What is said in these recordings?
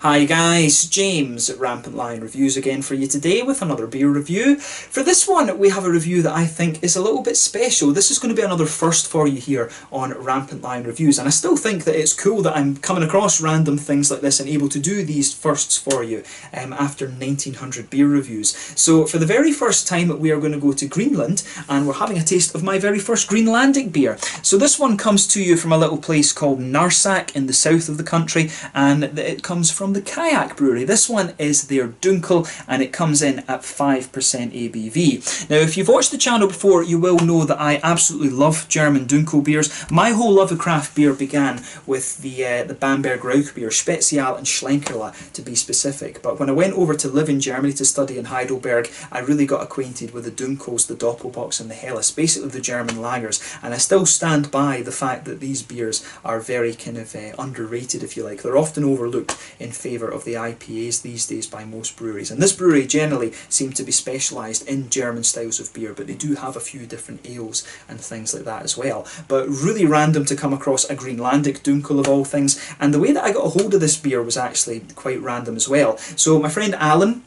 Hi guys, James at Rampant Lion Reviews again for you today with another beer review. For this one we have a review that I think is a little bit special. This is going to be another first for you here on Rampant Lion Reviews, and I still think that it's cool that I'm coming across random things like this and able to do these firsts for you after 1900 beer reviews. So for the very first time we are going to go to Greenland and we're having a taste of my very first Greenlandic beer. So this one comes to you from a little place called Narsaaq in the south of the country, and it comes from the Qajaq Brewery. This one is their Dunkel and it comes in at 5% ABV. Now if you've watched the channel before you will know that I absolutely love German Dunkel beers. My whole love of craft beer began with the Bamberg Rauch beer, Spezial and Schlenkerla to be specific, but when I went over to live in Germany to study in Heidelberg I really got acquainted with the Dunkels, the Doppelbocks and the Helles, basically the German lagers, and I still stand by the fact that these beers are very kind of underrated, if you like. They're often overlooked in favour of the IPAs these days by most breweries, and this brewery generally seem to be specialised in German styles of beer, but they do have a few different ales and things like that as well. But really random to come across a Greenlandic Dunkel of all things, and the way that I got a hold of this beer was actually quite random as well. So my friend Alan,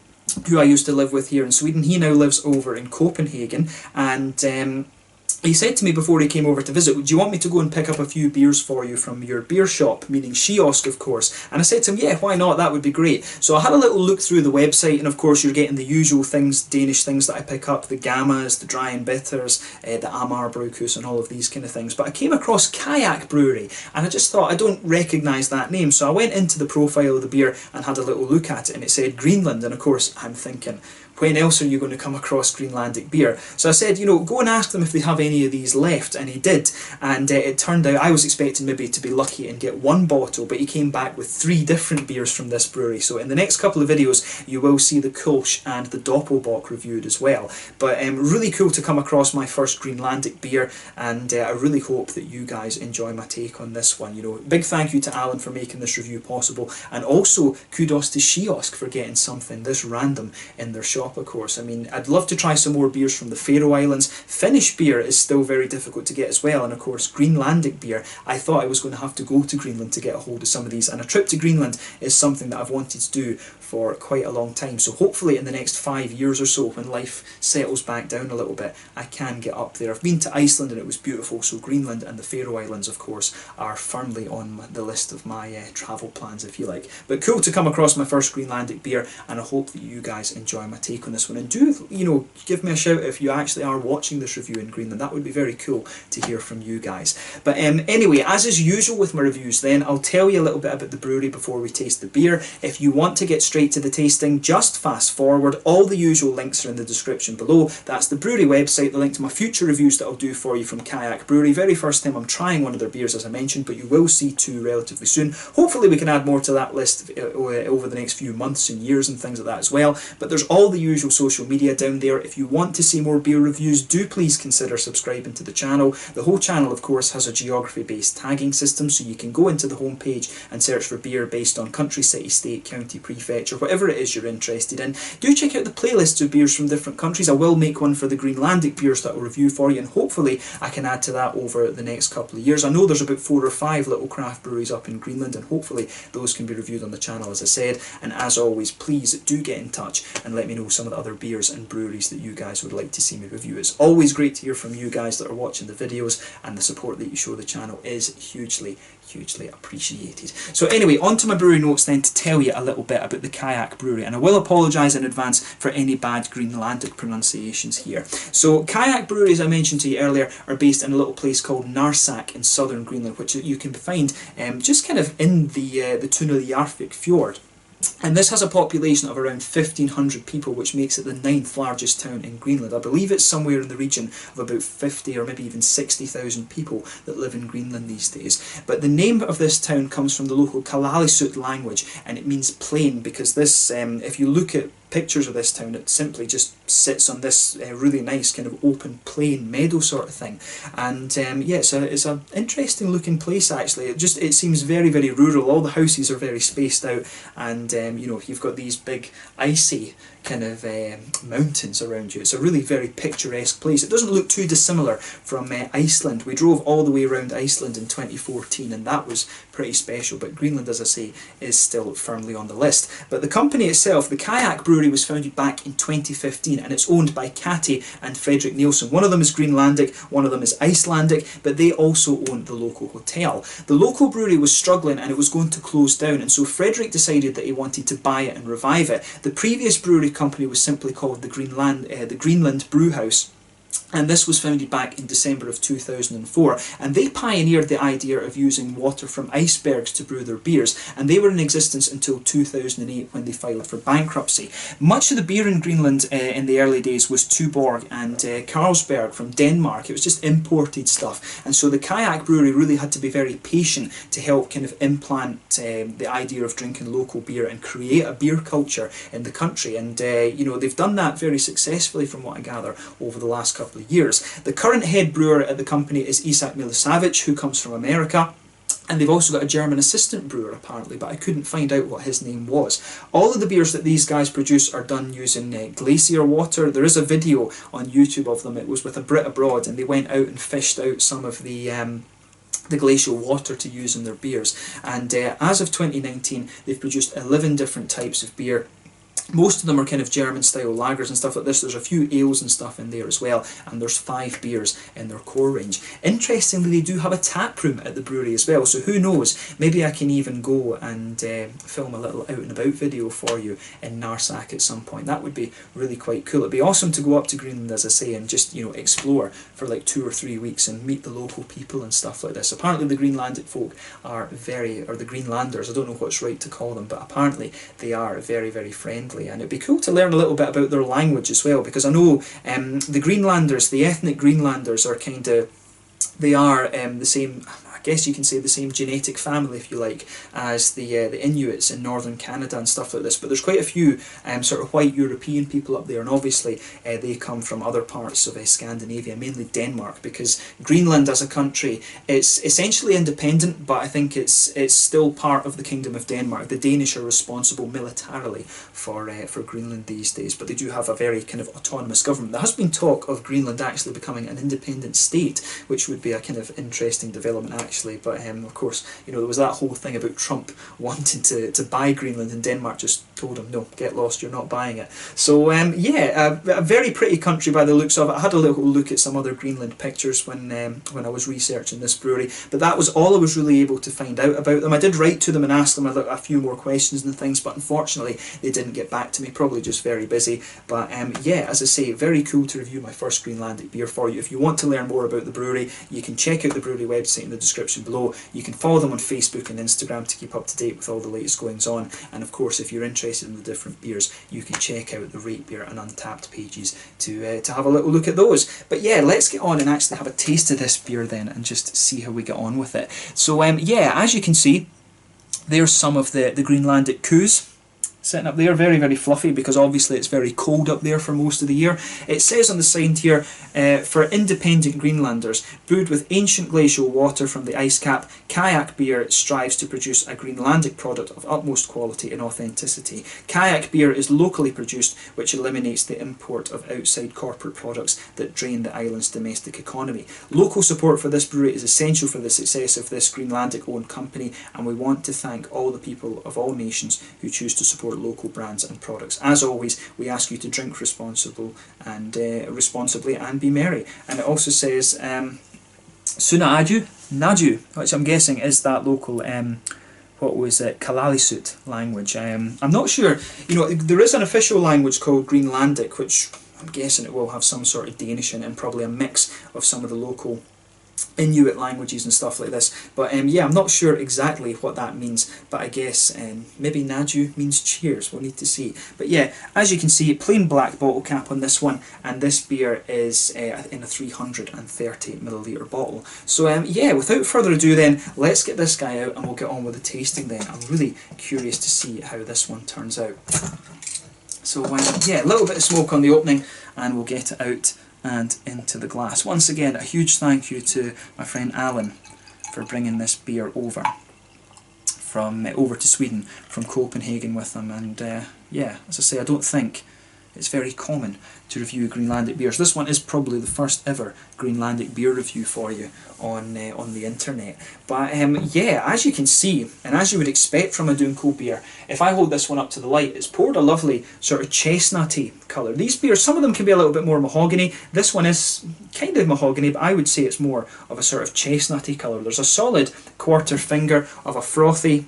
who I used to live with here in Sweden, he now lives over in Copenhagen, and he said to me before he came over to visit, "Do you want me to go and pick up a few beers for you from your beer shop?" Meaning Kiosk, of course. And I said to him, yeah, why not? That would be great. So I had a little look through the website, and of course you're getting the usual things, Danish things that I pick up, the Gammas, the Dry and Bitters, the Amar Brewkus and all of these kind of things. But I came across Qajaq Brewery, and I just thought, I don't recognise that name. So I went into the profile of the beer and had a little look at it, and it said Greenland, and of course I'm thinking, when else are you going to come across Greenlandic beer? So I said, you know, go and ask them if they have any of these left, and he did. And it turned out I was expecting maybe to be lucky and get one bottle, but he came back with 3 different beers from this brewery. So in the next couple of videos you will see the Kolsch and the Doppelbock reviewed as well. But really cool to come across my first Greenlandic beer, and I really hope that you guys enjoy my take on this one. You know, big thank you to Alan for making this review possible, and also kudos to Kiosk for getting something this random in their shop. Of course, I mean, I'd love to try some more beers from the Faroe Islands. Finnish beer is still very difficult to get as well, and of course Greenlandic beer, I thought I was going to have to go to Greenland to get a hold of some of these, and a trip to Greenland is something that I've wanted to do for quite a long time. So hopefully in the next 5 years or so, when life settles back down a little bit, I can get up there. I've been to Iceland and it was beautiful, so Greenland and the Faroe Islands of course are firmly on the list of my travel plans, if you like. But cool to come across my first Greenlandic beer, and I hope that you guys enjoy my take on this one, and do, you know, give me a shout if you actually are watching this review in Greenland. That would be very cool to hear from you guys. But anyway, as is usual with my reviews then, I'll tell you a little bit about the brewery before we taste the beer. If you want to get straight to the tasting, just fast forward. All the usual links are in the description below. That's the brewery website, the link to my future reviews that I'll do for you from Qajaq Brewery. Very first time I'm trying one of their beers, as I mentioned, but you will see 2 relatively soon. Hopefully we can add more to that list over the next few months and years and things like that as well. But there's all the usual social media down there. If you want to see more beer reviews, do please consider subscribing to the channel. The whole channel of course has a geography based tagging system, so you can go into the home page and search for beer based on country, city, state, county, prefecture, whatever it is you're interested in. Do check out the playlists of beers from different countries. I will make one for the Greenlandic beers that I'll review for you, and hopefully I can add to that over the next couple of years. I know there's about 4 or 5 little craft breweries up in Greenland, and hopefully those can be reviewed on the channel, as I said. And as always, please do get in touch and let me know some of the other beers and breweries that you guys would like to see me review. It's always great to hear from you guys that are watching the videos, and the support that you show the channel is hugely appreciated. So anyway, on to my brewery notes then, to tell you a little bit about the Qajaq Brewery, and I will apologise in advance for any bad Greenlandic pronunciations here. So Qajaq Brewery, as I mentioned to you earlier, are based in a little place called Narsaaq in southern Greenland, which you can find just kind of in the Tuneljarvik fjord. And this has a population of around 1,500 people, which makes it the 9th largest town in Greenland. I believe it's somewhere in the region of about 50 or maybe even 60,000 people that live in Greenland these days. But the name of this town comes from the local Kalaallisut language, and it means plain, because this, if you look at pictures of this town, it simply just sits on this really nice kind of open plain meadow sort of thing. And yeah, it's a interesting looking place actually. It seems very rural. All the houses are very spaced out, and you know, you've got these big icy kind of mountains around you. It's a really very picturesque place. It doesn't look too dissimilar from Iceland. We drove all the way around Iceland in 2014, and that was pretty special, but Greenland, as I say, is still firmly on the list. But the company itself, the Qajaq Brewery, was founded back in 2015, and it's owned by Kati and Frederick Nielsen. One of them is Greenlandic, one of them is Icelandic, but they also own the local hotel. The local brewery was struggling and it was going to close down, and so Frederick decided that he wanted to buy it and revive it. The previous brewery company was simply called the Greenland Brewhouse, and this was founded back in December of 2004, and they pioneered the idea of using water from icebergs to brew their beers, and they were in existence until 2008 when they filed for bankruptcy. Much of the beer in Greenland in the early days was Tuborg and Carlsberg from Denmark. It was just imported stuff, and so the Qajaq Brewery really had to be very patient to help kind of implant the idea of drinking local beer and create a beer culture in the country, and you know, they've done that very successfully from what I gather over the last couple of years. The current head brewer at the company is Isak Milosavljevic, who comes from America. And they've also got a German assistant brewer apparently, but I couldn't find out what his name was. All of the beers that these guys produce are done using glacier water. There is a video on YouTube of them. It was with a Brit abroad, and they went out and fished out some of the glacial water to use in their beers. And as of 2019, they've produced 11 different types of beer. Most of them are kind of German-style lagers and stuff like this. There's a few ales and stuff in there as well, and there's 5 beers in their core range. Interestingly, they do have a tap room at the brewery as well, so who knows, maybe I can even go and film a little out-and-about video for you in Narsaaq at some point. That would be really quite cool. It'd be awesome to go up to Greenland, as I say, and just, you know, explore for like 2 or 3 weeks and meet the local people and stuff like this. Apparently the Greenlandic folk are or the Greenlanders, I don't know what's right to call them, but apparently they are very, very friendly. And it'd be cool to learn a little bit about their language as well, because I know the Greenlanders, the ethnic Greenlanders, are kind of, they are the same, I guess you can say the same genetic family, if you like, as the Inuits in northern Canada and stuff like this. But there's quite a few sort of white European people up there, and obviously they come from other parts of Scandinavia, mainly Denmark, because Greenland as a country, it's essentially independent, but I think it's still part of the Kingdom of Denmark. The Danish are responsible militarily for Greenland these days, but they do have a very kind of autonomous government. There has been talk of Greenland actually becoming an independent state, which would be a kind of interesting development actually, but of course, you know, there was that whole thing about Trump wanting to buy Greenland, and Denmark just told him, no, get lost, you're not buying it. So yeah, a very pretty country by the looks of it. I had a little look at some other Greenland pictures when I was researching this brewery, but that was all I was really able to find out about them. I did write to them and ask them a few more questions and things, but unfortunately they didn't get back to me, probably just very busy. But yeah, as I say, very cool to review my first Greenlandic beer for you. If you want to learn more about the brewery, you can check out the brewery website in the description below. You can follow them on Facebook and Instagram to keep up to date with all the latest goings on, and of course if you're interested in the different beers, you can check out the Rate Beer and Untappd pages to have a little look at those. But yeah, let's get on and actually have a taste of this beer then and just see how we get on with it. So yeah, as you can see, there's some of the Greenlandic coos sitting up there, very, very fluffy, because obviously it's very cold up there for most of the year. It says on the side here, for independent Greenlanders, brewed with ancient glacial water from the ice cap, Qajaq beer strives to produce a Greenlandic product of utmost quality and authenticity. Qajaq beer is locally produced, which eliminates the import of outside corporate products that drain the island's domestic economy. Local support for this brewery is essential for the success of this Greenlandic-owned company, and we want to thank all the people of all nations who choose to support local brands and products. As always, we ask you to drink responsibly and be merry. And it also says Suna Aju, Naju, which I'm guessing is that local what was it, Kalaallisut language. I'm not sure, you know, there is an official language called Greenlandic, which I'm guessing it will have some sort of Danish in it, and probably a mix of some of the local Inuit languages and stuff like this. But yeah, I'm not sure exactly what that means, but I guess maybe Naju means cheers. We'll need to see. But yeah, as you can see, plain black bottle cap on this one, and this beer is in a 330ml bottle. So yeah, without further ado then, let's get this guy out and we'll get on with the tasting then. I'm really curious to see how this one turns out. So yeah, a little bit of smoke on the opening and we'll get it out and into the glass. Once again, a huge thank you to my friend Alan for bringing this beer over to Sweden from Copenhagen with him. And yeah, as I say, I don't think it's very common to review Greenlandic beers. This one is probably the first ever Greenlandic beer review for you on the internet. But yeah, as you can see, and as you would expect from a Dunkel beer, if I hold this one up to the light, it's poured a lovely sort of chestnutty colour. These beers, some of them can be a little bit more mahogany. This one is kind of mahogany, but I would say it's more of a sort of chestnutty colour. There's a solid quarter finger of a frothy,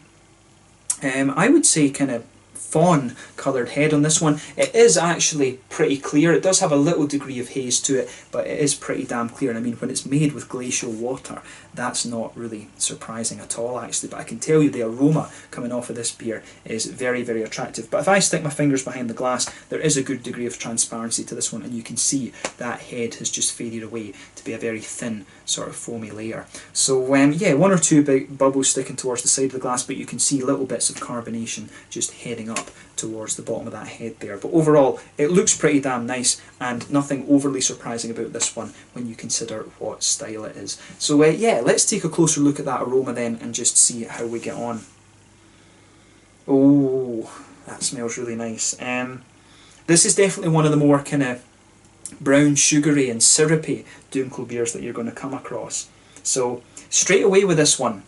I would say kind of fawn-coloured head on this one. It is actually pretty clear. It does have a little degree of haze to it, but it is pretty damn clear. And I mean, when it's made with glacial water, that's not really surprising at all, actually. But I can tell you the aroma coming off of this beer is very, very attractive. But if I stick my fingers behind the glass, there is a good degree of transparency to this one, and you can see that head has just faded away to be a very thin sort of foamy layer. So yeah, one or two big bubbles sticking towards the side of the glass, but you can see little bits of carbonation just heading up towards the bottom of that head there. But overall, it looks pretty damn nice, and nothing overly surprising about this one when you consider what style it is. So yeah, let's take a closer look at that aroma then and just see how we get on. Oh, that smells really nice. This is definitely one of the more kind of brown, sugary and syrupy Dunkel beers that you're going to come across. So straight away with this one,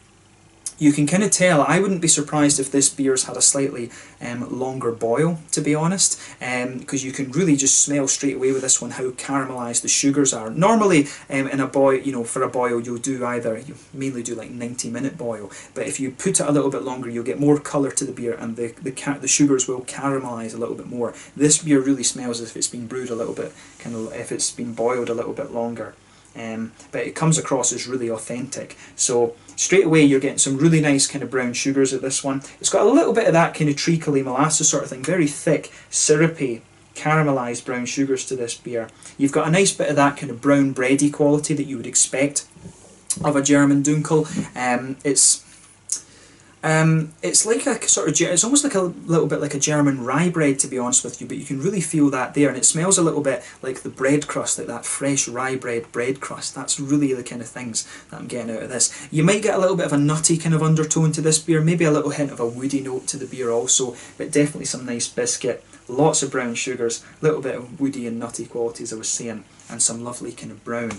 you can kind of tell. I wouldn't be surprised if this beer's had a slightly longer boil, to be honest, because you can really just smell straight away with this one how caramelised the sugars are. Normally in a boil, you know, for a boil you mainly do like 90-minute boil, but if you put it a little bit longer, you'll get more colour to the beer, and the sugars will caramelise a little bit more. This beer really smells as if it's been brewed a little bit, kind of if it's been boiled a little bit longer. But it comes across as really authentic. So straight away you're getting some really nice kind of brown sugars at this one. It's got a little bit of that kind of treacly molasses sort of thing, very thick, syrupy, caramelised brown sugars to this beer. You've got a nice bit of that kind of brown bready quality that you would expect of a German Dunkel. It's like a sort of, it's almost like a little bit like a German rye bread, to be honest with you, but you can really feel that there, and it smells a little bit like the bread crust, like that fresh rye bread crust. That's really the kind of things that I'm getting out of this. You might get a little bit of a nutty kind of undertone to this beer, maybe a little hint of a woody note to the beer also, but definitely some nice biscuit, lots of brown sugars, a little bit of woody and nutty qualities I was saying, and some lovely kind of brown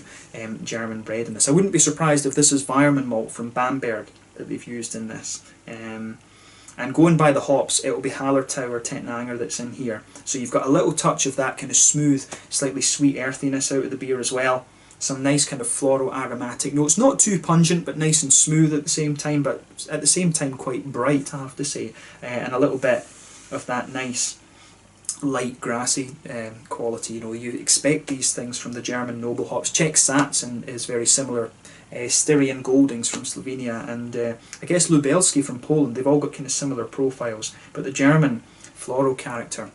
German bread in this. I wouldn't be surprised if this is Weirmann malt from Bamberg that they've used in this. And going by the hops, it will be Hallertau or Tettnanger that's in here. So you've got a little touch of that kind of smooth, slightly sweet earthiness out of the beer as well. Some nice kind of floral aromatic notes, not too pungent but nice and smooth at the same time, but at the same time quite bright, I have to say. And a little bit of that nice light grassy quality. You know, you expect these things from the German noble hops. Czech Satzen is very similar. Styrian Goldings from Slovenia, and I guess Lubelski from Poland. They've all got kind of similar profiles, but the German floral character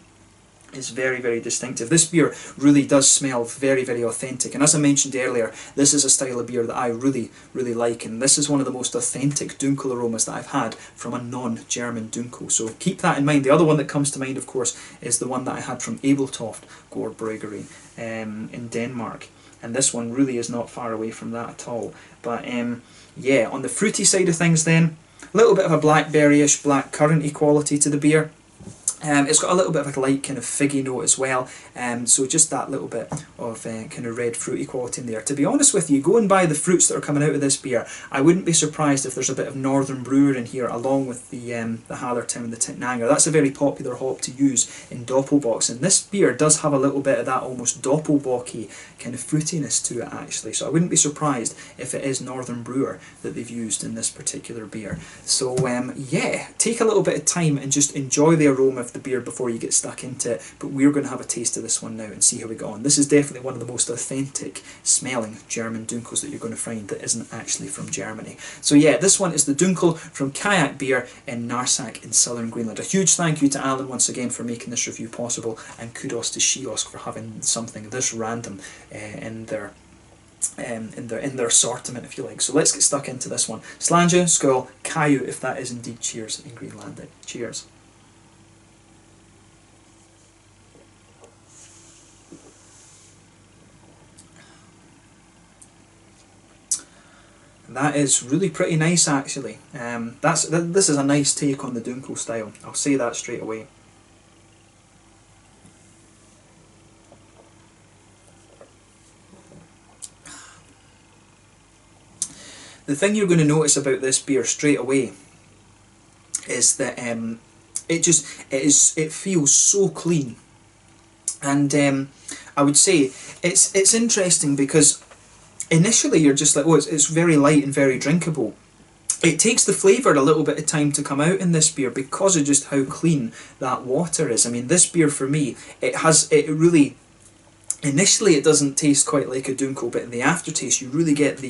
is very, very distinctive. This beer really does smell very, very authentic, and as I mentioned earlier, this is a style of beer that I really, really like, and this is one of the most authentic Dunkel aromas that I've had from a non-German Dunkel, so keep that in mind. The other one that comes to mind, of course, is the one that I had from Abeltoft Brewery in Denmark. And this one really is not far away from that at all. But yeah, on the fruity side of things then, a little bit of a blackberry-ish, black curranty quality to the beer. It's got a little bit of a light kind of figgy note as well, so just that little bit of kind of red fruity quality in there. To be honest with you, going by the fruits that are coming out of this beer, I wouldn't be surprised if there's a bit of Northern Brewer in here along with the Hallertau and the Tettnanger. That's a very popular hop to use in Doppelbock, and this beer does have a little bit of that almost Doppelbocky kind of fruitiness to it actually, so I wouldn't be surprised if it is Northern Brewer that they've used in this particular beer. So yeah, take a little bit of time and just enjoy the aroma of the beer before you get stuck into it, but we're going to have a taste of this one now and see how we go on. This is definitely one of the most authentic smelling German Dunkels that you're going to find that isn't actually from Germany. So yeah, this one is the Dunkel from Qajaq Beer in Narsaaq in southern Greenland. A huge thank you to Alan once again for making this review possible, and kudos to Kiosk for having something this random in their assortment, if you like. So let's get stuck into this one. Slanja, Skål, Kaju, if that is indeed cheers in Greenlandic. Cheers. That is really pretty nice actually. This is a nice take on the Dunkel style, I'll say that straight away. the thing you're going to notice about this beer straight away is that it feels so clean. And I would say it's interesting because initially you're just like, oh, it's very light and very drinkable. It takes the flavour a little bit of time to come out in this beer because of just how clean that water is. I mean, this beer for me, initially it doesn't taste quite like a Dunkel, but in the aftertaste you really get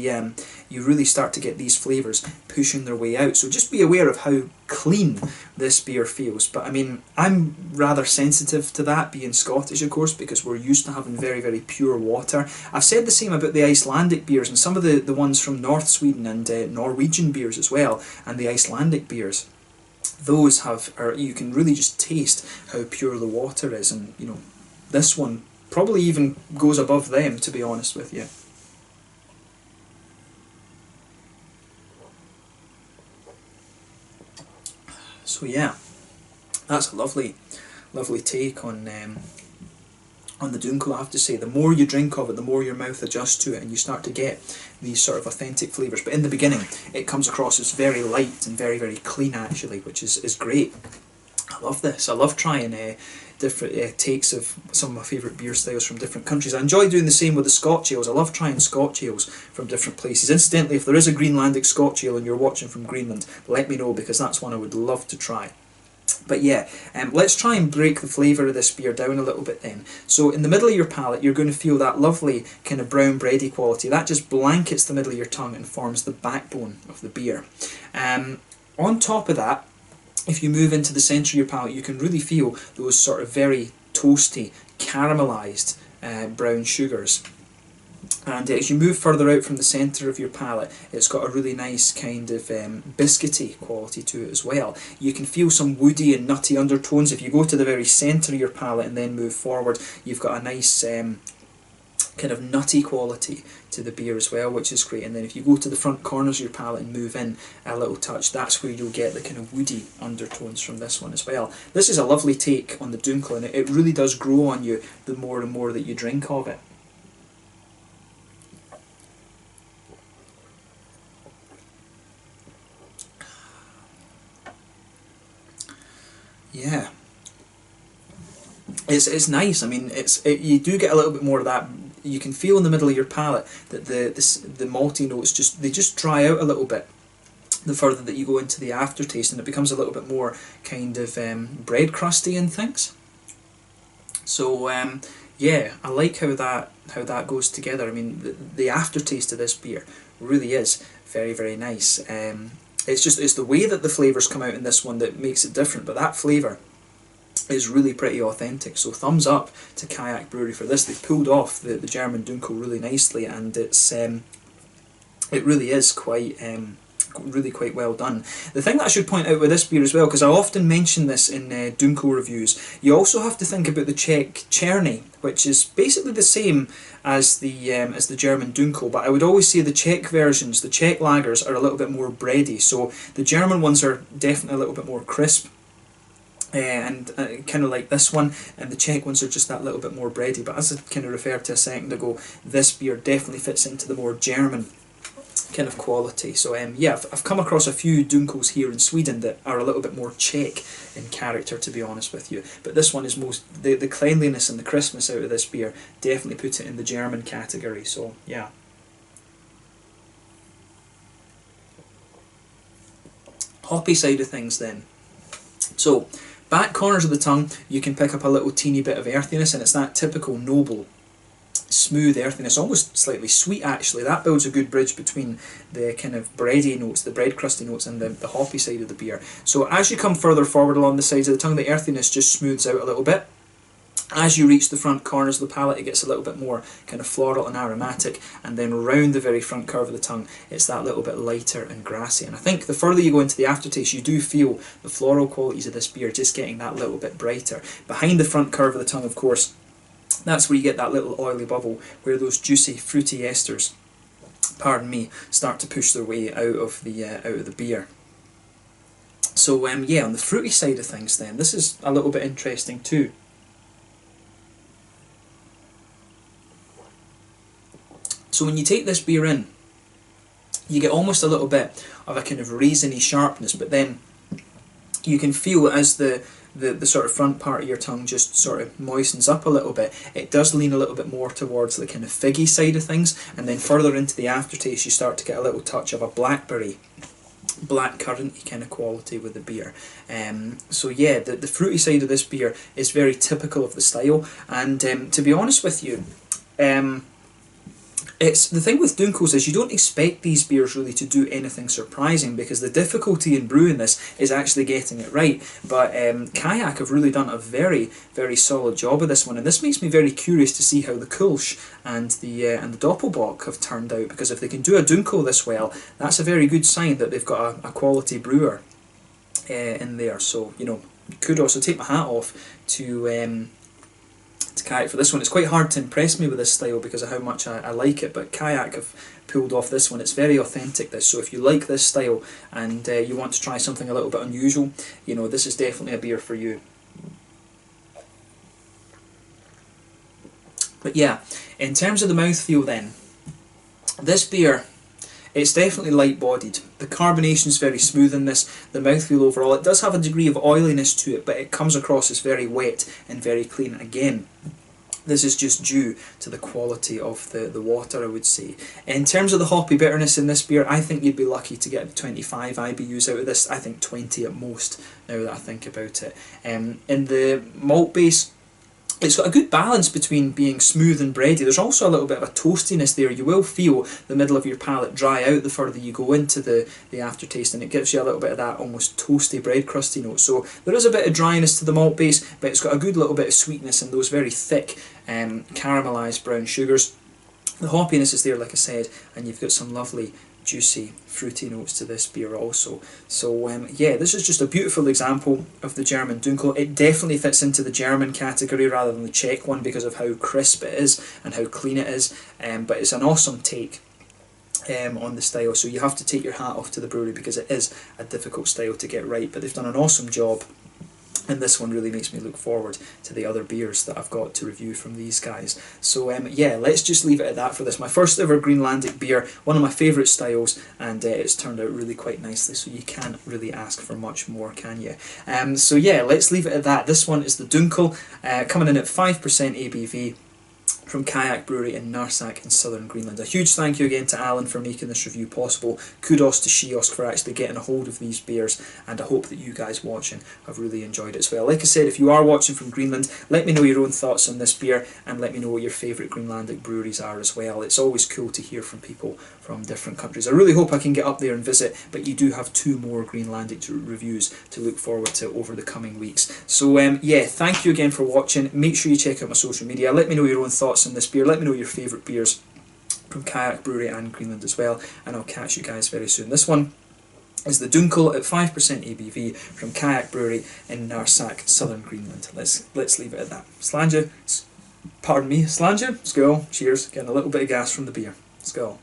you really start to get these flavours pushing their way out. So just be aware of how clean this beer feels. But I mean, I'm rather sensitive to that, being Scottish of course, because we're used to having very, very pure water. I've said the same about the Icelandic beers and some of the ones from North Sweden and Norwegian beers as well, and the Icelandic beers. Those you can really just taste how pure the water is, and you know, this one probably even goes above them, to be honest with you. So yeah, that's a lovely take on the Dunkel, I have to say. The more you drink of it, the more your mouth adjusts to it, and you start to get these sort of authentic flavours. But in the beginning, it comes across as very light and very, very clean actually, which is great. I love this. I love trying different takes of some of my favourite beer styles from different countries. I enjoy doing the same with the Scotch ales. I love trying Scotch ales from different places. Incidentally, if there is a Greenlandic Scotch ale and you're watching from Greenland, let me know, because that's one I would love to try. But yeah, let's try and break the flavour of this beer down a little bit then. So in the middle of your palate, you're going to feel that lovely kind of brown bready quality. That just blankets the middle of your tongue and forms the backbone of the beer. On top of that, if you move into the centre of your palate, you can really feel those sort of very toasty, caramelised brown sugars. And as you move further out from the centre of your palate, it's got a really nice kind of biscuity quality to it as well. You can feel some woody and nutty undertones. If you go to the very centre of your palate and then move forward, you've got a nice kind of nutty quality to the beer as well, which is great. And then if you go to the front corners of your palate and move in a little touch, that's where you'll get the kind of woody undertones from this one as well. This is a lovely take on the Dunkel, and it really does grow on you the more and more that you drink of it. Yeah, it's nice. I mean, you do get a little bit more of that. You can feel in the middle of your palate that the malty notes just dry out a little bit the further that you go into the aftertaste, and it becomes a little bit more kind of bread crusty and things. So yeah, I like how that goes together. I mean, the aftertaste of this beer really is very, very nice. It's the way that the flavours come out in this one that makes it different, but that flavour is really pretty authentic. So thumbs up to Qajaq Brewery for this. They pulled off the German Dunkel really nicely, and it really is quite well done. The thing that I should point out with this beer as well, because I often mention this in Dunkel reviews, you also have to think about the Czech Cherny, which is basically the same as the German Dunkel, but I would always say the Czech versions, the Czech lagers, are a little bit more bready. So the German ones are definitely a little bit more crisp, and kind of like this one, and the Czech ones are just that little bit more bready. But as I kind of referred to a second ago, this beer definitely fits into the more German kind of quality. So yeah, I've come across a few Dunkels here in Sweden that are a little bit more Czech in character, to be honest with you. But this one is the cleanliness and the crispness out of this beer definitely put it in the German category. So yeah. Hoppy side of things then. So back corners of the tongue, you can pick up a little teeny bit of earthiness, and it's that typical noble, smooth earthiness, almost slightly sweet actually. That builds a good bridge between the kind of bready notes, the bread crusty notes, and the hoppy side of the beer. So as you come further forward along the sides of the tongue, the earthiness just smooths out a little bit. As you reach the front corners of the palate, it gets a little bit more kind of floral and aromatic, and then round the very front curve of the tongue, it's that little bit lighter and grassy. And I think the further you go into the aftertaste, you do feel the floral qualities of this beer just getting that little bit brighter. Behind the front curve of the tongue, of course, that's where you get that little oily bubble, where those juicy, fruity esters, pardon me, start to push their way out of the beer. So yeah, on the fruity side of things then, this is a little bit interesting too. So when you take this beer in, you get almost a little bit of a kind of raisiny sharpness, but then you can feel as the sort of front part of your tongue just sort of moistens up a little bit, it does lean a little bit more towards the kind of figgy side of things, and then further into the aftertaste you start to get a little touch of a blackberry, blackcurranty kind of quality with the beer. So yeah, the fruity side of this beer is very typical of the style, and to be honest with you, it's the thing with Dunkels is you don't expect these beers really to do anything surprising, because the difficulty in brewing this is actually getting it right. But Qajaq have really done a very, very solid job of this one, and this makes me very curious to see how the Kulsch and the Doppelbock have turned out, because if they can do a Dunkel this well, that's a very good sign that they've got a quality brewer in there. So, you know, kudos. I take my hat off to Qajaq for this one. It's quite hard to impress me with this style because of how much I like it, but Qajaq have pulled off this one. It's very authentic, this, so if you like this style and you want to try something a little bit unusual, you know, this is definitely a beer for you. But yeah, in terms of the mouthfeel then, this beer, it's definitely light-bodied. The carbonation is very smooth in this. The mouthfeel overall, it does have a degree of oiliness to it, but it comes across as very wet and very clean. Again, this is just due to the quality of the water, I would say. In terms of the hoppy bitterness in this beer, I think you'd be lucky to get 25 IBUs out of this. I think 20 at most, now that I think about it. In the malt base, it's got a good balance between being smooth and bready. There's also a little bit of a toastiness there. You will feel the middle of your palate dry out the further you go into the aftertaste, and it gives you a little bit of that almost toasty, bread crusty note. So there is a bit of dryness to the malt base, but it's got a good little bit of sweetness and those very thick caramelised brown sugars. The hoppiness is there, like I said, and you've got some lovely juicy fruity notes to this beer also. So yeah, this is just a beautiful example of the German Dunkel. It definitely fits into the German category rather than the Czech one because of how crisp it is and how clean it is, but it's an awesome take on the style, so you have to take your hat off to the brewery because it is a difficult style to get right, but they've done an awesome job. And this one really makes me look forward to the other beers that I've got to review from these guys. So yeah, let's just leave it at that for this. My first ever Greenlandic beer, one of my favourite styles, and it's turned out really quite nicely, so you can't really ask for much more, can you? So yeah, let's leave it at that. This one is the Dunkel, coming in at 5% ABV, from Qajaq Brewery in Narsaaq in southern Greenland. A huge thank you again to Alan for making this review possible. Kudos to Shiosk for actually getting a hold of these beers, and I hope that you guys watching have really enjoyed it as well. Like I said, if you are watching from Greenland, let me know your own thoughts on this beer, and let me know what your favourite Greenlandic breweries are as well. It's always cool to hear from people from different countries. I really hope I can get up there and visit, but you do have 2 more Greenlandic reviews to look forward to over the coming weeks. So yeah, thank you again for watching. Make sure you check out my social media. Let me know your own thoughts on this beer. Let me know your favourite beers from Qajaq Brewery and Greenland as well, and I'll catch you guys very soon. This one is the Dunkel at 5% ABV from Qajaq Brewery in Narsaaq, southern Greenland. Let's leave it at that. Slàinte, pardon me, slàinte, skål, cheers, getting a little bit of gas from the beer. Skål.